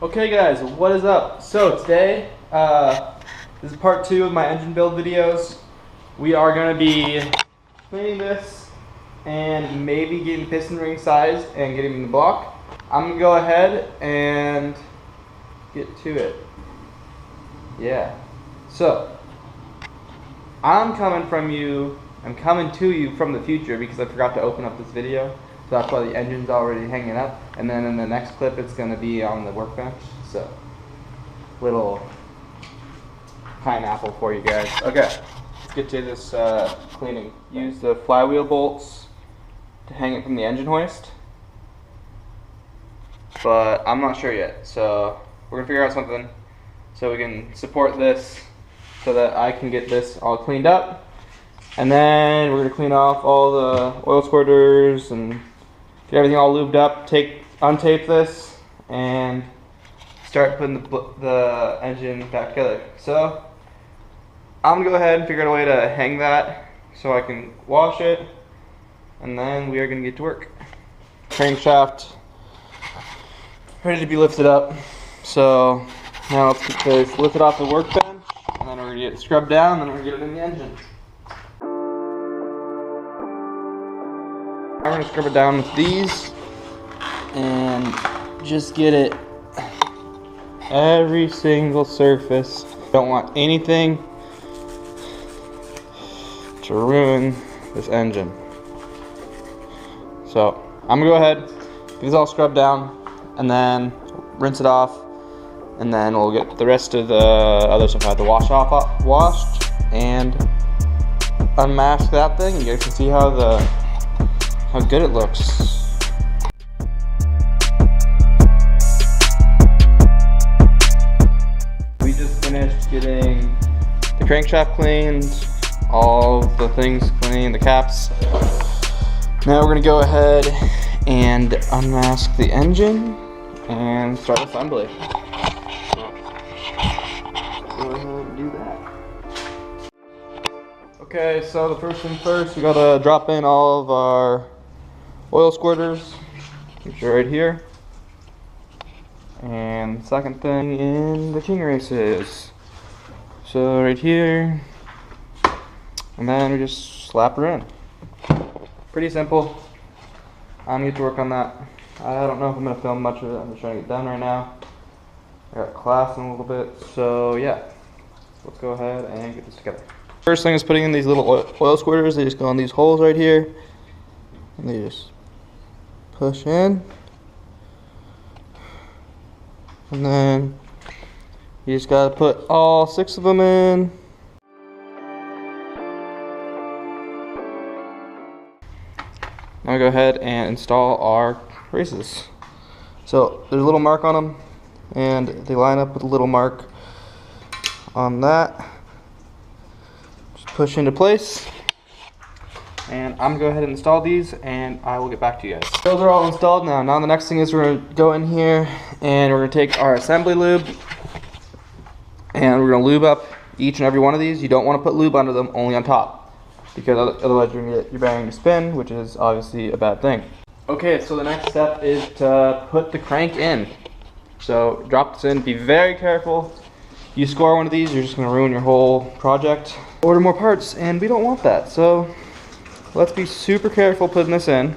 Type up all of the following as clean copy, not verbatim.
Okay guys, what is up? So today, this is part 2 of my engine build videos. We are going to be cleaning this and maybe getting piston ring sized and getting in the block. I'm going to go ahead and get to it. Yeah. So, I'm coming to you from the future because I forgot to open up this video. So that's why the engine's already hanging up. And then in the next clip, it's going to be on the workbench. So, little pineapple for you guys. Okay, let's get to this cleaning. Use the flywheel bolts to hang it from the engine hoist. But I'm not sure yet. So, we're going to figure out something so we can support this so that I can get this all cleaned up. And then we're going to clean off all the oil squirters and get everything all lubed up, untape this, and start putting the engine back together. So I'm going to go ahead and figure out a way to hang that so I can wash it, and then we are going to get to work. Crankshaft ready to be lifted up. So now let's get this lifted off the workbench, and then we're going to get it scrubbed down, and then we're going to get it in the engine. I'm going to scrub it down with these and just get it every single surface. Don't want anything to ruin this engine. So I'm going to go ahead, get this all scrubbed down, and then rinse it off, and then we'll get the rest of the other stuff I have to wash off washed and unmask that thing. You guys can see how good it looks. We just finished getting the crankshaft cleaned, all the things cleaned, the caps. Now we're gonna go ahead and unmask the engine and start assembly. So, go ahead and do that. Okay, so the first thing first, we gotta drop in all of our oil squirters, which are right here. And second thing in the king races. So right here. And then we just slap her in. Pretty simple. I'm gonna get to work on that. I don't know if I'm gonna film much of it. I'm just trying to get done right now. I got class in a little bit. So yeah, let's go ahead and get this together. First thing is putting in these little oil squirters. They just go in these holes right here. And they just push in, and then you just gotta put all 6 of them in. Now go ahead and install our races. So there's a little mark on them, and they line up with a little mark on that. Just push into place. And I'm going to go ahead and install these, and I will get back to you guys. Those are all installed now. Now the next thing is we're going to go in here and we're going to take our assembly lube and we're going to lube up each and every one of these. You don't want to put lube under them, only on top, because otherwise you're going to get your bearing to spin, which is obviously a bad thing. Okay, so the next step is to put the crank in. So drop this in, be very careful. You score one of these, you're just going to ruin your whole project. Order more parts, and we don't want that. So let's be super careful putting this in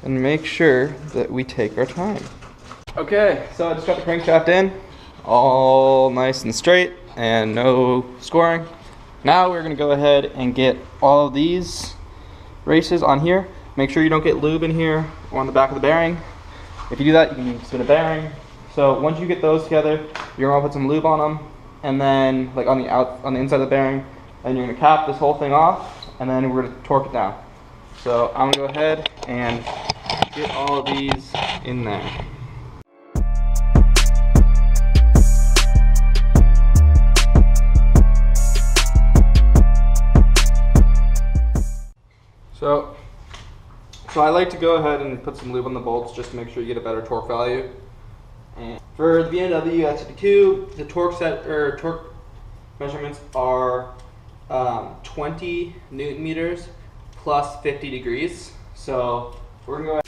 and make sure that we take our time. Okay, so I just got the crankshaft in, all nice and straight and no scoring. Now we're gonna go ahead and get all of these races on here. Make sure you don't get lube in here or on the back of the bearing. If you do that, you can spin a bearing. So once you get those together, you're gonna put some lube on them, and then like on the inside of the bearing, and you're gonna cap this whole thing off, and then we're going to torque it down. So I'm going to go ahead and get all of these in there. So I like to go ahead and put some lube on the bolts just to make sure you get a better torque value. And for the BMW S52, the torque measurements are 20 Newton meters plus 50 degrees. So we're gonna go ahead.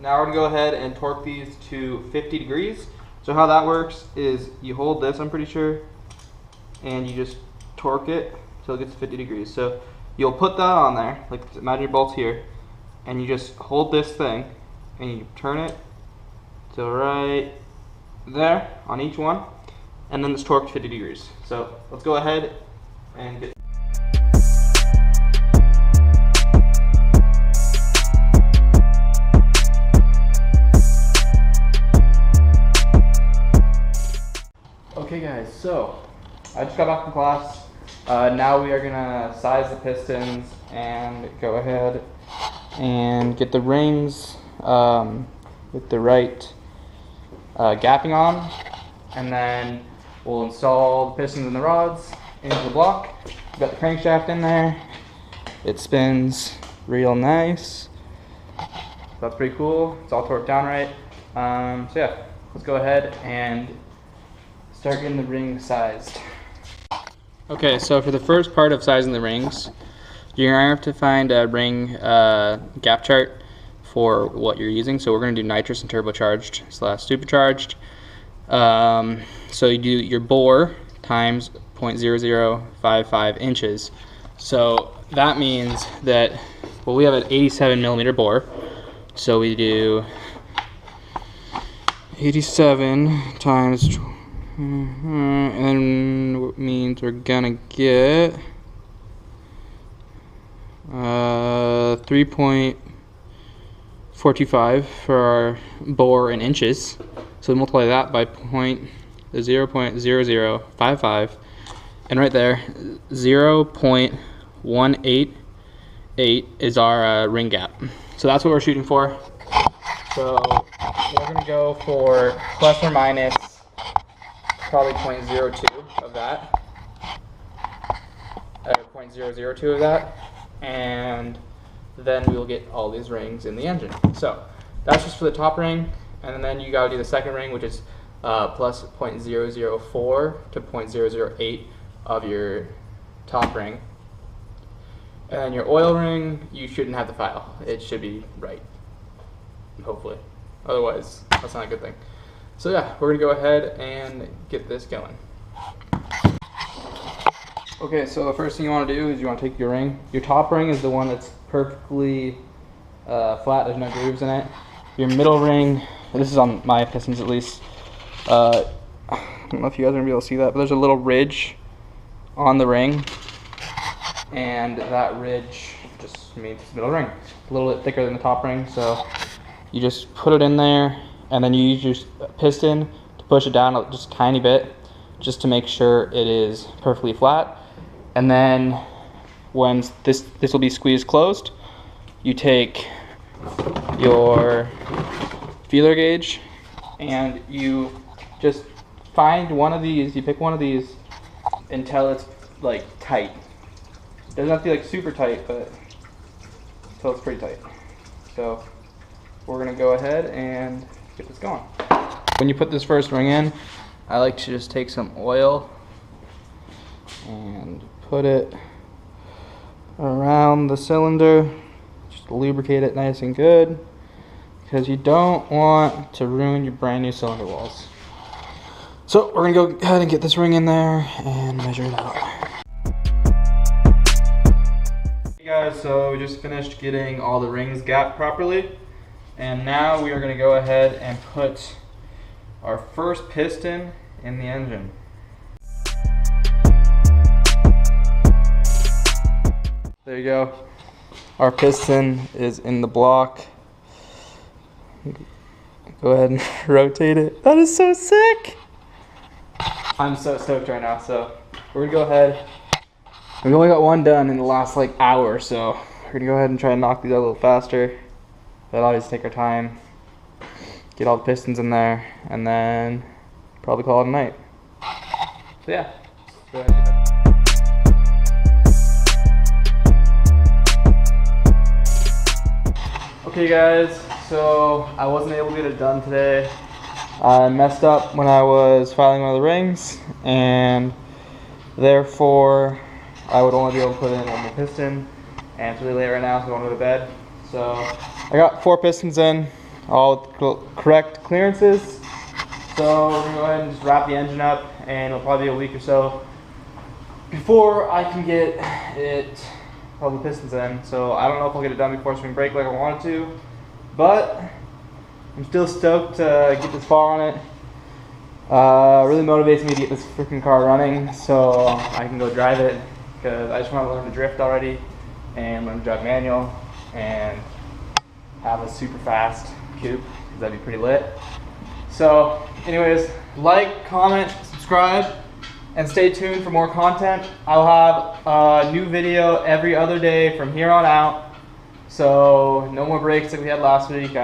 now we're gonna go ahead and torque these to 50 degrees. So how that works is you hold this, I'm pretty sure, and you just torque it till it gets to 50 degrees. So you'll put that on there, like imagine your bolt's here, and you just hold this thing and you turn it to right there on each one, and then it's torqued 50 degrees. So let's go ahead and get. Okay guys, so I just got back from class. Now we are gonna size the pistons and go ahead and get the rings with the right gapping on them, and then we'll install the pistons and the rods into the block. We've got the crankshaft in there. It spins real nice. That's pretty cool. It's all torqued down right. So yeah, let's go ahead and start getting the ring sized. Okay, so for the first part of sizing the rings, you're going to have to find a ring gap chart for what you're using. So we're going to do nitrous and turbocharged / supercharged. So you do your bore times 0.0055 inches. So that means that, well, we have an 87 millimeter bore. So we do 87 times, and it means we're gonna get 3.425 for our bore in inches. So we multiply that by 0.0055, and right there 0.188 is our ring gap. So that's what we're shooting for. So we're gonna go for plus or minus probably 0.02 of that, 0.002 of that, and then we will get all these rings in the engine. So that's just for the top ring, and then you gotta do the second ring, which is plus 0.004 to 0.008 of your top ring. And then your oil ring, you shouldn't have the file. It should be right, hopefully. Otherwise, that's not a good thing. So yeah, we're gonna go ahead and get this going. Okay, so the first thing you want to do is you want to take your ring. Your top ring is the one that's perfectly flat, there's no grooves in it. Your middle ring, this is on my pistons at least, I don't know if you guys are gonna be able to see that, but there's a little ridge on the ring, and that ridge just means it's the middle ring. It's a little bit thicker than the top ring, so you just put it in there, and then you use your piston to push it down just a tiny bit, just to make sure it is perfectly flat. And then when this will be squeezed closed, you take your feeler gauge and you just find one of these, you pick one of these until it's like tight. It doesn't have to be like super tight, but until it's pretty tight. So we're gonna go ahead and get this going. When you put this first ring in, I like to just take some oil and put it around the cylinder, just to lubricate it nice and good, because you don't want to ruin your brand new cylinder walls. So we're gonna go ahead and get this ring in there and measure it out. Hey guys, so we just finished getting all the rings gapped properly, and now we are gonna go ahead and put our first piston in the engine. There you go. Our piston is in the block. Go ahead and rotate it. That is so sick! I'm so stoked right now, so we're gonna go ahead. We only got one done in the last like hour, so we're gonna go ahead and try and knock these out a little faster. But obviously take our time, get all the pistons in there, and then probably call it a night. So yeah, go ahead and do that. Okay guys, so I wasn't able to get it done today. I messed up when I was filing one of the rings, and therefore I would only be able to put in one more piston, and it's really late right now, so I want to go to bed. So I got 4 pistons in, all with correct clearances. So we're gonna go ahead and just wrap the engine up, and it'll probably be a week or so before I can get it, all the pistons in. So I don't know if I'll get it done before spring break like I wanted to, but I'm still stoked to get this far on it. Really motivates me to get this freaking car running so I can go drive it, because I just want to learn to drift already and learn to drive manual and have a super fast coupe, because that'd be pretty lit. So anyways, like, comment, subscribe, and stay tuned for more content. I'll have a new video every other day from here on out. So no more breaks like we had last week.